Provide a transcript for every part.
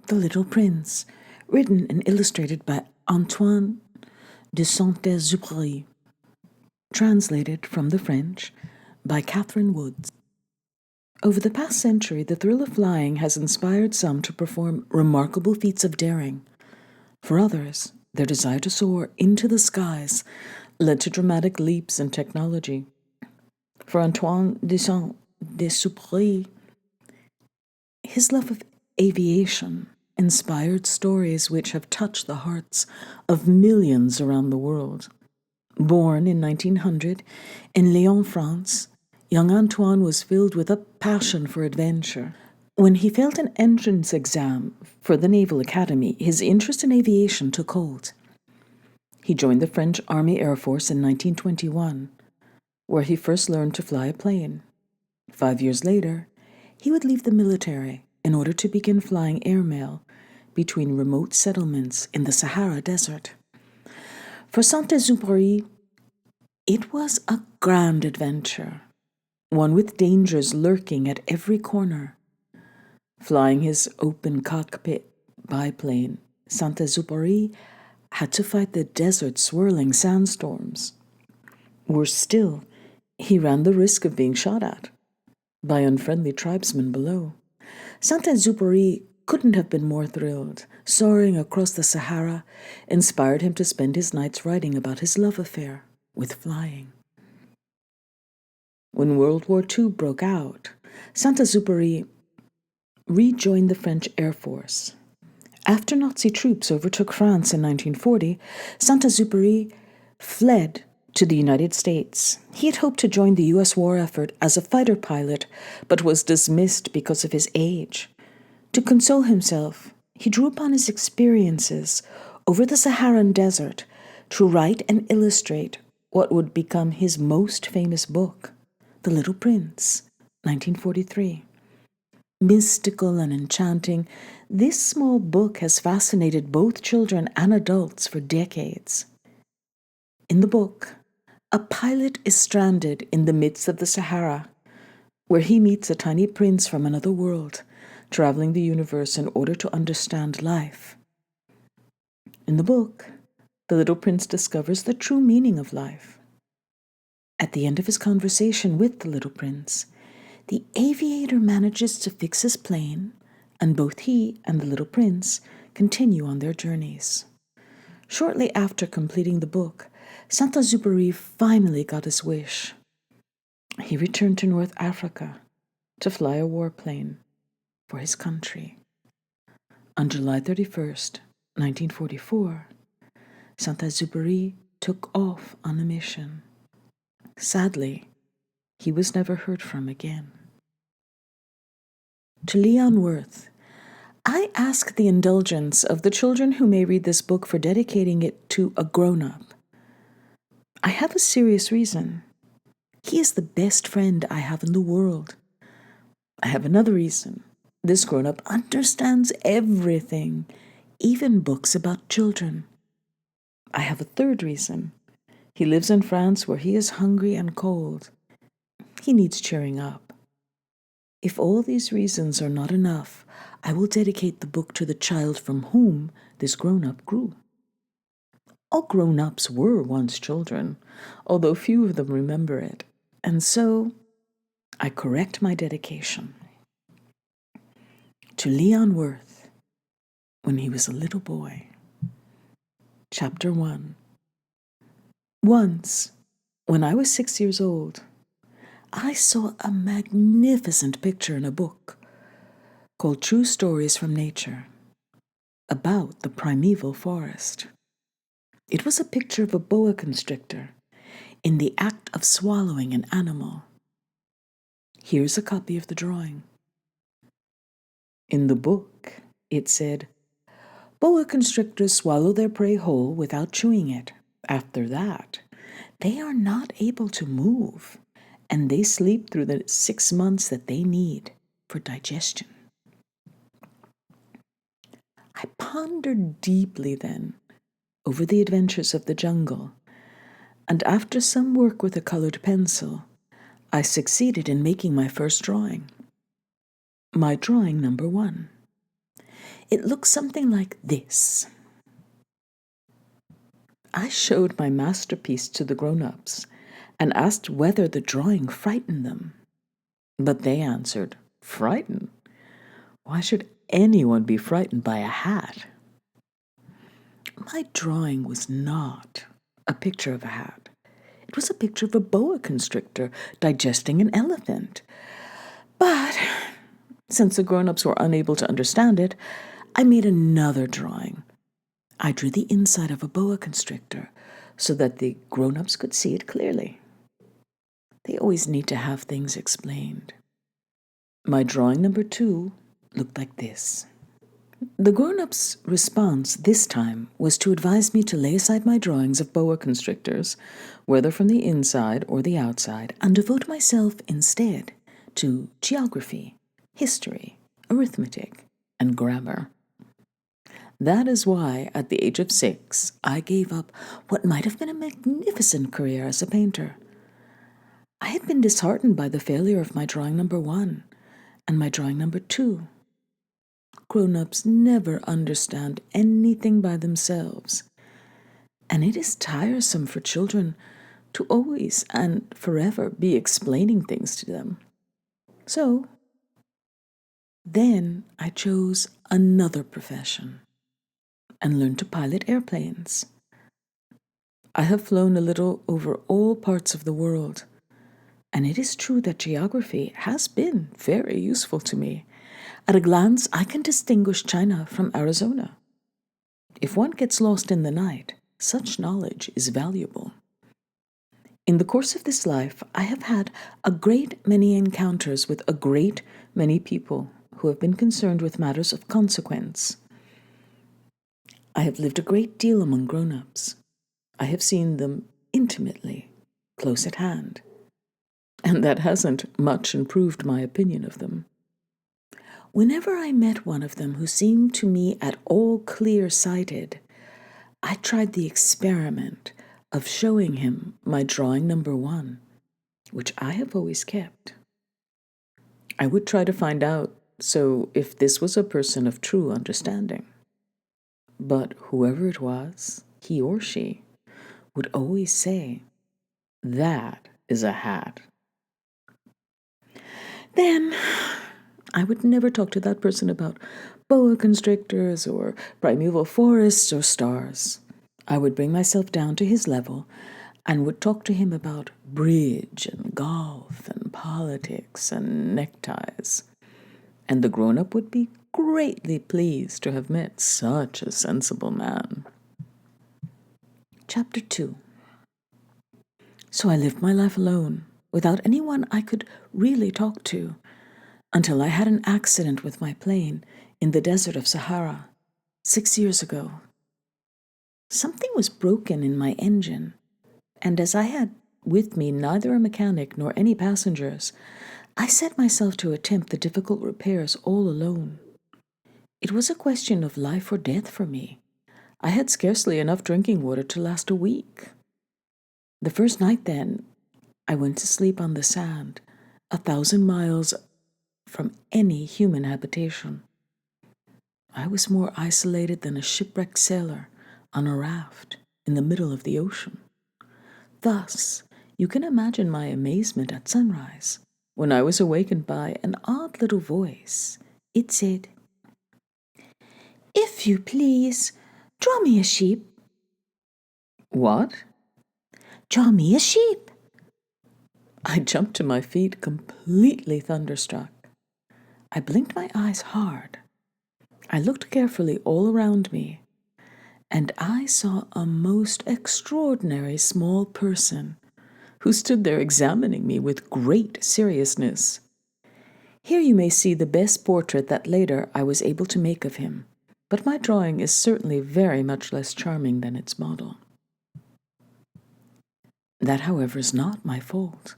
The Little Prince, written and illustrated by Antoine de Saint-Exupery, translated from the French by Catherine Woods. Over the past century, the thrill of flying has inspired some to perform remarkable feats of daring. For others, their desire to soar into the skies led to dramatic leaps in technology. For Antoine de Saint-Exupéry, his love of aviation inspired stories which have touched the hearts of millions around the world. Born in 1900 in Lyon, France, young Antoine was filled with a passion for adventure. When he failed an entrance exam for the Naval Academy, his interest in aviation took hold. He joined the French Army Air Force in 1921, where he first learned to fly a plane. 5 years later, he would leave the military in order to begin flying airmail between remote settlements in the Sahara Desert. For Saint-Exupéry, it was a grand adventure, one with dangers lurking at every corner. Flying his open cockpit biplane, Saint-Exupéry had to fight the desert's swirling sandstorms. Worse still, he ran the risk of being shot at by unfriendly tribesmen below. Saint-Exupéry couldn't have been more thrilled. Soaring across the Sahara inspired him to spend his nights writing about his love affair with flying. When World War II broke out, Saint-Exupéry rejoined the French Air Force. After Nazi troops overtook France in 1940, Saint-Exupéry fled to the United States. He had hoped to join the U.S. war effort as a fighter pilot, but was dismissed because of his age. To console himself, he drew upon his experiences over the Saharan desert to write and illustrate what would become his most famous book, The Little Prince, 1943. Mystical and enchanting, this small book has fascinated both children and adults for decades. In the book, a pilot is stranded in the midst of the Sahara, where he meets a tiny prince from another world, traveling the universe in order to understand life. In the book, the little prince discovers the true meaning of life. At the end of his conversation with the little prince, the aviator manages to fix his plane, and both he and the little prince continue on their journeys. Shortly after completing the book, Saint-Exupéry finally got his wish. He returned to North Africa to fly a warplane for his country. On July 31st, 1944, Saint-Exupéry took off on a mission. Sadly, he was never heard from again. To Leon Worth, I ask the indulgence of the children who may read this book for dedicating it to a grown-up. I have a serious reason. He is the best friend I have in the world. I have another reason. This grown-up understands everything, even books about children. I have a third reason. He lives in France where he is hungry and cold. He needs cheering up. If all these reasons are not enough, I will dedicate the book to the child from whom this grown-up grew. All grown-ups were once children, although few of them remember it, and so I correct my dedication. To Leon Worth, when he was a little boy. Chapter 1. Once, when I was 6 years old, I saw a magnificent picture in a book called True Stories from Nature about the primeval forest. It was a picture of a boa constrictor in the act of swallowing an animal. Here's a copy of the drawing. In the book, it said, boa constrictors swallow their prey whole without chewing it. After that, they are not able to move, and they sleep through the 6 months that they need for digestion. I pondered deeply then over the adventures of the jungle, and after some work with a colored pencil, I succeeded in making my first drawing. My drawing number 1. It looks something like this. I showed my masterpiece to the grown-ups and asked whether the drawing frightened them. But they answered, "Frightened? Why should anyone be frightened by a hat?" My drawing was not a picture of a hat. It was a picture of a boa constrictor digesting an elephant. But since the grown-ups were unable to understand it, I made another drawing. I drew the inside of a boa constrictor so that the grown-ups could see it clearly. They always need to have things explained. My drawing number 2 looked like this. The grown-ups' response this time was to advise me to lay aside my drawings of boa constrictors, whether from the inside or the outside, and devote myself instead to geography, history, arithmetic, and grammar. That is why, at the age of 6, I gave up what might have been a magnificent career as a painter. I had been disheartened by the failure of my drawing number 1 and my drawing number 2. Grown-ups never understand anything by themselves, and it is tiresome for children to always and forever be explaining things to them. So, then I chose another profession and learned to pilot airplanes. I have flown a little over all parts of the world, and it is true that geography has been very useful to me. At a glance, I can distinguish China from Arizona. If one gets lost in the night, such knowledge is valuable. In the course of this life, I have had a great many encounters with a great many people who have been concerned with matters of consequence. I have lived a great deal among grown-ups. I have seen them intimately, close at hand, and that hasn't much improved my opinion of them. Whenever I met one of them who seemed to me at all clear-sighted, I tried the experiment of showing him my drawing number 1, which I have always kept. I would try to find out if this was a person of true understanding. But whoever it was, he or she, would always say, "That is a hat." Then I would never talk to that person about boa constrictors or primeval forests or stars. I would bring myself down to his level and would talk to him about bridge and golf and politics and neckties. And the grown-up would be greatly pleased to have met such a sensible man. Chapter 2. So I lived my life alone, without anyone I could really talk to, until I had an accident with my plane in the desert of Sahara 6 years ago. Something was broken in my engine, and as I had with me neither a mechanic nor any passengers, I set myself to attempt the difficult repairs all alone. It was a question of life or death for me. I had scarcely enough drinking water to last a week. The first night, then, I went to sleep on the sand, 1,000 miles from any human habitation. I was more isolated than a shipwrecked sailor on a raft in the middle of the ocean. Thus, you can imagine my amazement at sunrise when I was awakened by an odd little voice. It said, "If you please, draw me a sheep." What? Draw me a sheep. I jumped to my feet, completely thunderstruck. I blinked my eyes hard. I looked carefully all around me, and I saw a most extraordinary small person who stood there examining me with great seriousness. Here you may see the best portrait that later I was able to make of him, but my drawing is certainly very much less charming than its model. That, however, is not my fault.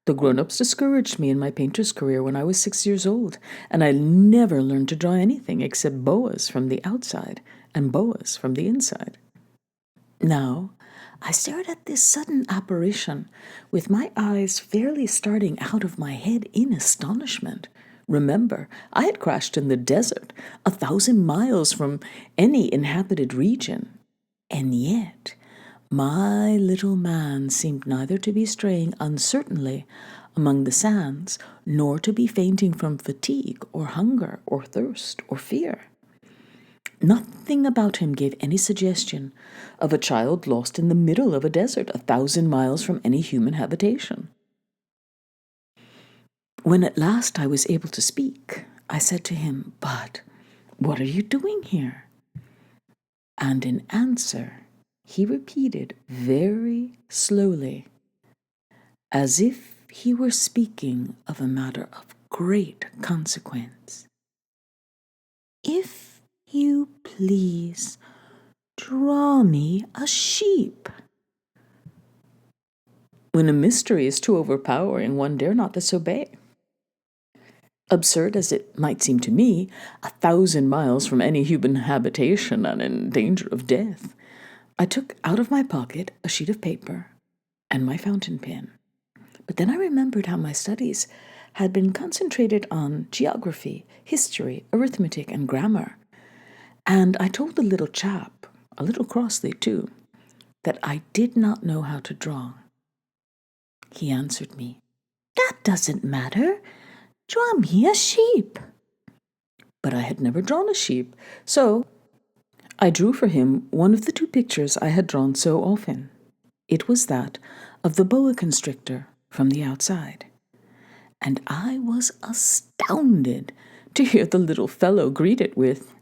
The grown-ups discouraged me in my painter's career when I was 6 years old, and I never learned to draw anything except boas from the outside and boas from the inside. Now, I stared at this sudden apparition with my eyes fairly starting out of my head in astonishment, Remember, I had crashed in the desert, 1,000 miles from any inhabited region. And yet, my little man seemed neither to be straying uncertainly among the sands, nor to be fainting from fatigue or hunger or thirst or fear. Nothing about him gave any suggestion of a child lost in the middle of a desert 1,000 miles from any human habitation. When at last I was able to speak, I said to him, "But what are you doing here?" And in answer, he repeated very slowly, as if he were speaking of a matter of great consequence, "If you please, draw me a sheep." When a mystery is too overpowering, one dare not disobey. Absurd as it might seem to me, 1,000 miles from any human habitation and in danger of death, I took out of my pocket a sheet of paper and my fountain pen. But then I remembered how my studies had been concentrated on geography, history, arithmetic, and grammar. And I told the little chap, a little crossly too, that I did not know how to draw. He answered me, "That doesn't matter. Draw me a sheep." But I had never drawn a sheep, so I drew for him one of the two pictures I had drawn so often. It was that of the boa constrictor from the outside. And I was astounded to hear the little fellow greet it with,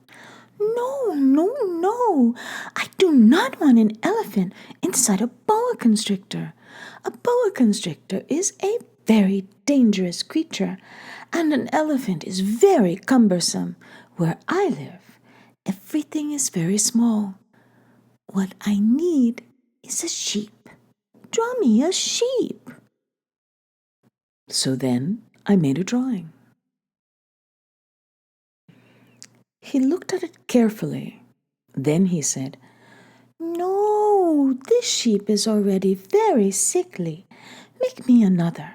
"No, no, no. I do not want an elephant inside a boa constrictor. A boa constrictor is a very dangerous creature, and an elephant is very cumbersome. Where I live, everything is very small. What I need is a sheep. Draw me a sheep." So then I made a drawing. He looked at it carefully. Then he said, "No, this sheep is already very sickly. Make me another."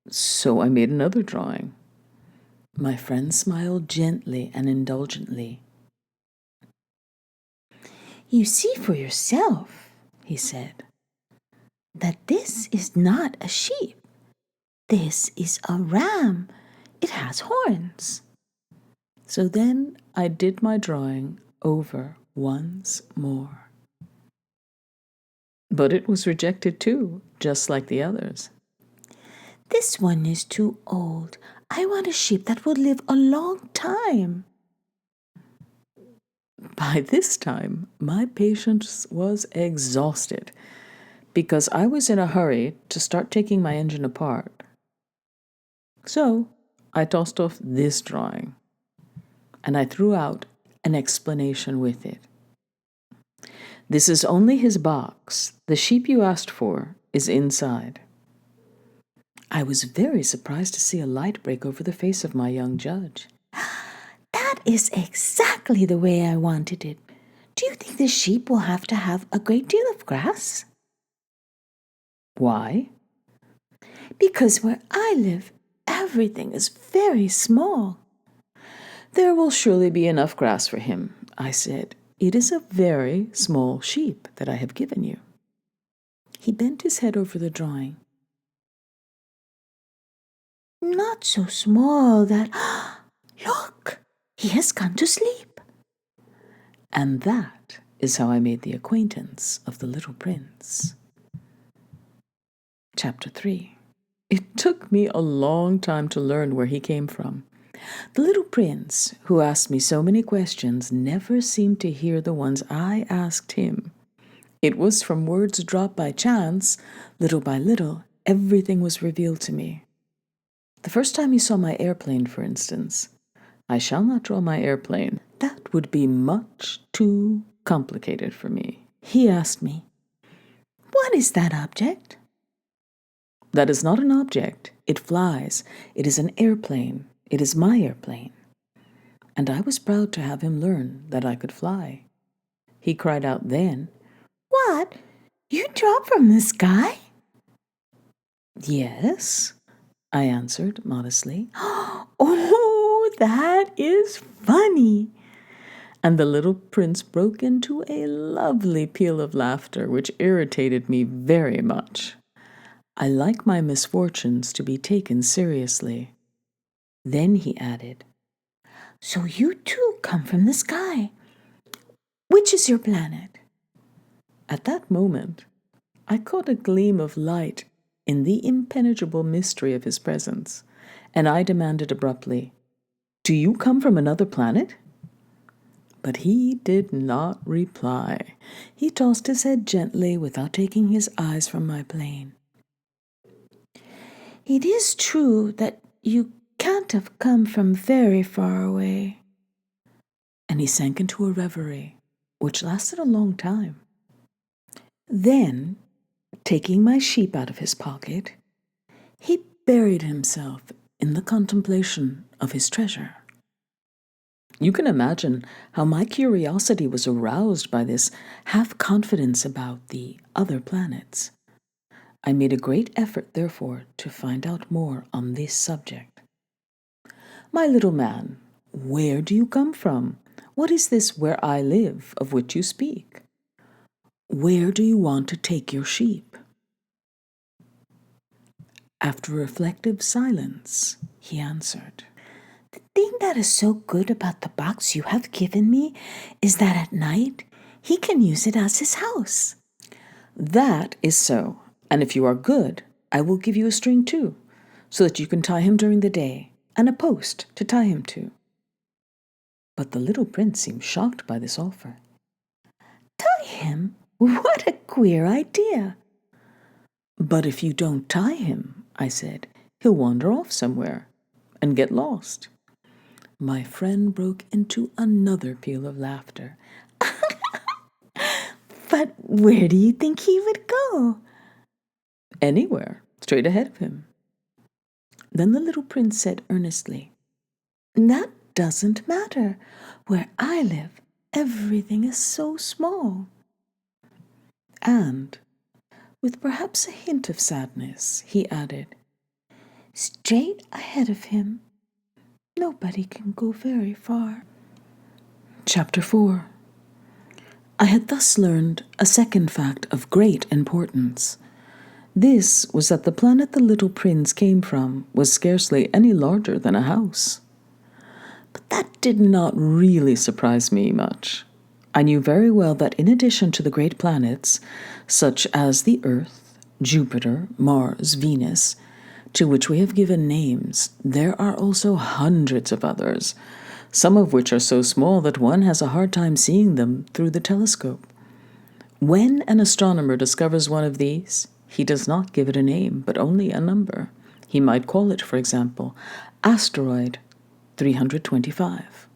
So I made another drawing. My friend smiled gently and indulgently. "You see for yourself," he said, "that this is not a sheep. This is a ram. It has horns." So then I did my drawing over once more. But it was rejected too, just like the others. "This one is too old. I want a sheep that will live a long time." By this time, my patience was exhausted because I was in a hurry to start taking my engine apart. So I tossed off this drawing, and I threw out an explanation with it. "This is only his box. The sheep you asked for is inside." I was very surprised to see a light break over the face of my young judge. "That is exactly the way I wanted it. Do you think the sheep will have to have a great deal of grass?" "Why?" "Because where I live, everything is very small." "There will surely be enough grass for him," I said. "It is a very small sheep that I have given you." He bent his head over the drawing. "Not so small that... Look, he has gone to sleep." And that is how I made the acquaintance of the little prince. Chapter 3. It took me a long time to learn where he came from. The little prince, who asked me so many questions, never seemed to hear the ones I asked him. It was from words dropped by chance, little by little, everything was revealed to me. The first time he saw my airplane, for instance. I shall not draw my airplane. That would be much too complicated for me. He asked me, "What is that object?" "That is not an object. It flies. It is an airplane. It is my airplane." And I was proud to have him learn that I could fly. He cried out then, "What? You drop from the sky?" "Yes. I answered modestly. Oh, that is funny. And the little prince broke into a lovely peal of laughter, which irritated me very much. I like my misfortunes to be taken seriously. Then he added, "So you too come from the sky. Which is your planet?" At that moment, I caught a gleam of light in the impenetrable mystery of his presence, and I demanded abruptly, "Do you come from another planet?" But he did not reply. He tossed his head gently without taking his eyes from my plane. "It is true that you can't have come from very far away." And he sank into a reverie, which lasted a long time. Then, taking my sheep out of his pocket, he buried himself in the contemplation of his treasure. You can imagine how my curiosity was aroused by this half-confidence about the other planets. I made a great effort, therefore, to find out more on this subject. "My little man, where do you come from? What is this where I live of which you speak? Where do you want to take your sheep?" After reflective silence, he answered, "The thing that is so good about the box you have given me is that at night he can use it as his house." "That is so, and if you are good, I will give you a string too, so that you can tie him during the day, and a post to tie him to." But the little prince seemed shocked by this offer. "Tie him? What a queer idea!" "But if you don't tie him," I said, "he'll wander off somewhere and get lost." My friend broke into another peal of laughter. "But where do you think he would go?" "Anywhere, straight ahead of him." Then the little prince said earnestly, "That doesn't matter. Where I live, everything is so small." And, with perhaps a hint of sadness, he added, "Straight ahead of him, nobody can go very far." Chapter 4. I had thus learned a second fact of great importance. This was that the planet the little prince came from was scarcely any larger than a house. But that did not really surprise me much. I knew very well that in addition to the great planets, such as the Earth, Jupiter, Mars, Venus, to which we have given names, there are also hundreds of others, some of which are so small that one has a hard time seeing them through the telescope. When an astronomer discovers one of these, he does not give it a name, but only a number. He might call it, for example, Asteroid 325.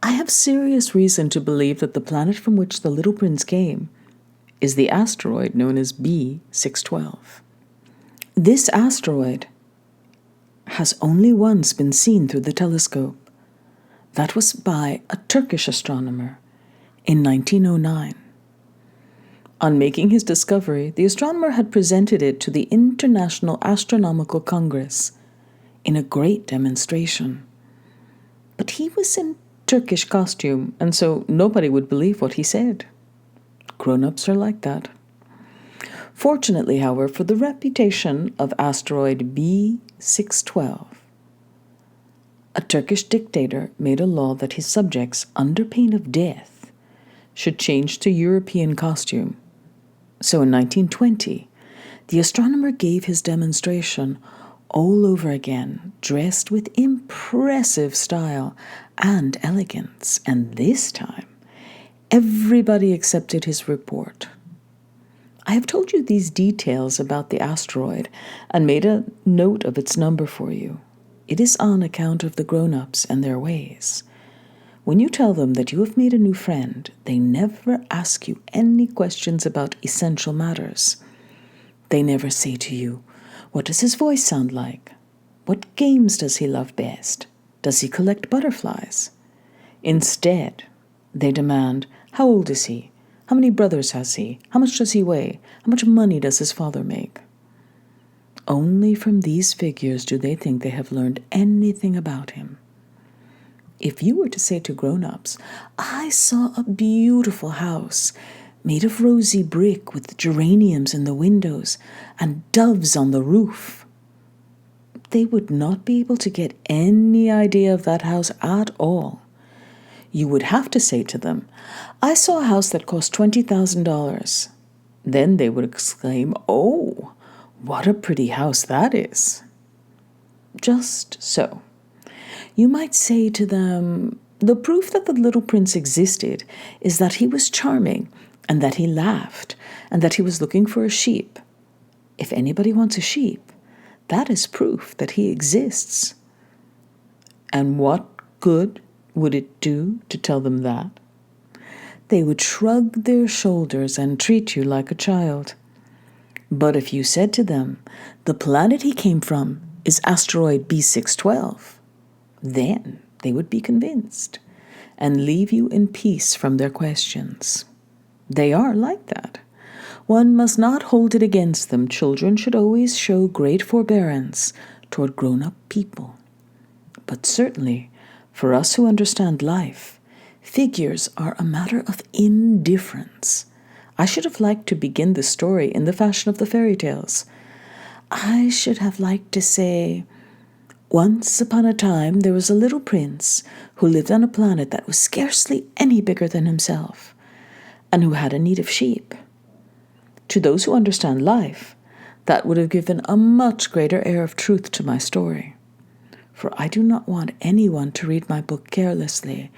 I have serious reason to believe that the planet from which the little prince came is the asteroid known as B612. This asteroid has only once been seen through the telescope. That was by a Turkish astronomer in 1909. On making his discovery, the astronomer had presented it to the International Astronomical Congress in a great demonstration. But he was in Turkish costume, and so nobody would believe what he said. Grown-ups are like that. Fortunately, however, for the reputation of asteroid B612, a Turkish dictator made a law that his subjects, under pain of death, should change to European costume. So in 1920, the astronomer gave his demonstration all over again, dressed with impressive style and elegance, and this time, everybody accepted his report. I have told you these details about the asteroid and made a note of its number for you. It is on account of the grown-ups and their ways. When you tell them that you have made a new friend, they never ask you any questions about essential matters. They never say to you, "What does his voice sound like? What games does he love best? Does he collect butterflies?" Instead, they demand, "How old is he? How many brothers has he? How much does he weigh? How much money does his father make?" Only from these figures do they think they have learned anything about him. If you were to say to grown-ups, I saw a beautiful house made of rosy brick with geraniums in the windows and doves on the roof, they would not be able to get any idea of that house at all. You would have to say to them, I saw a house that cost $20,000. Then they would exclaim, oh, what a pretty house that is. Just so. You might say to them, the proof that the little prince existed is that he was charming and that he laughed and that he was looking for a sheep. If anybody wants a sheep, that is proof that he exists. And what good would it do to tell them that? They would shrug their shoulders and treat you like a child. But if you said to them, the planet he came from is Asteroid B612, then they would be convinced and leave you in peace from their questions. They are like that. One must not hold it against them. Children should always show great forbearance toward grown-up people. But certainly, for us who understand life, figures are a matter of indifference. I should have liked to begin the story in the fashion of the fairy tales. I should have liked to say, once upon a time there was a little prince who lived on a planet that was scarcely any bigger than himself, and who had a need of sheep. To those who understand life, that would have given a much greater air of truth to my story. For I do not want anyone to read my book carelessly.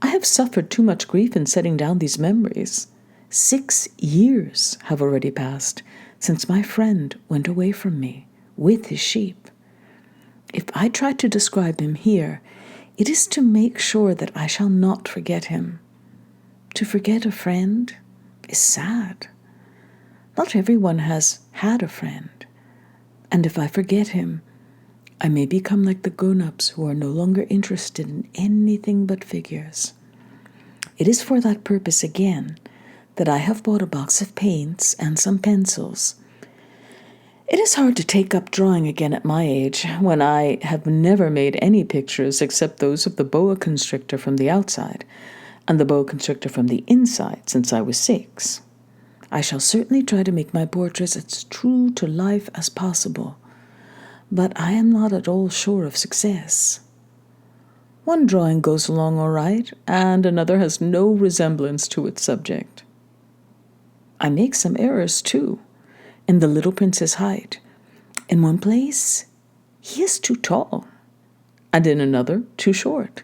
I have suffered too much grief in setting down these memories. 6 years have already passed since my friend went away from me with his sheep. If I try to describe him here, it is to make sure that I shall not forget him. To forget a friend is sad. Not everyone has had a friend, and if I forget him, I may become like the grown-ups who are no longer interested in anything but figures. It is for that purpose, again, that I have bought a box of paints and some pencils. It is hard to take up drawing again at my age, when I have never made any pictures except those of the boa constrictor from the outside, and the boa constrictor from the inside since I was 6. I shall certainly try to make my portraits as true to life as possible, but I am not at all sure of success. One drawing goes along all right, and another has no resemblance to its subject. I make some errors, too, in the little prince's height. In one place, he is too tall, and in another, too short.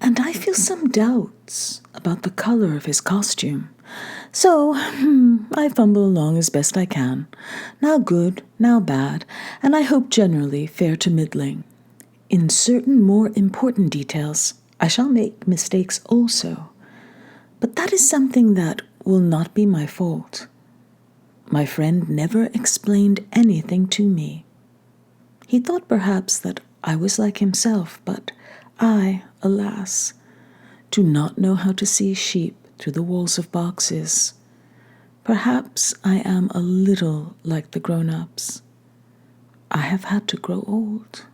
And I feel some doubts about the color of his costume. So, I fumble along as best I can, now good, now bad, and I hope generally fair to middling. In certain more important details, I shall make mistakes also, but that is something that will not be my fault. My friend never explained anything to me. He thought perhaps that I was like himself, but I, alas, do not know how to see sheep through the walls of boxes. Perhaps I am a little like the grown-ups. I have had to grow old.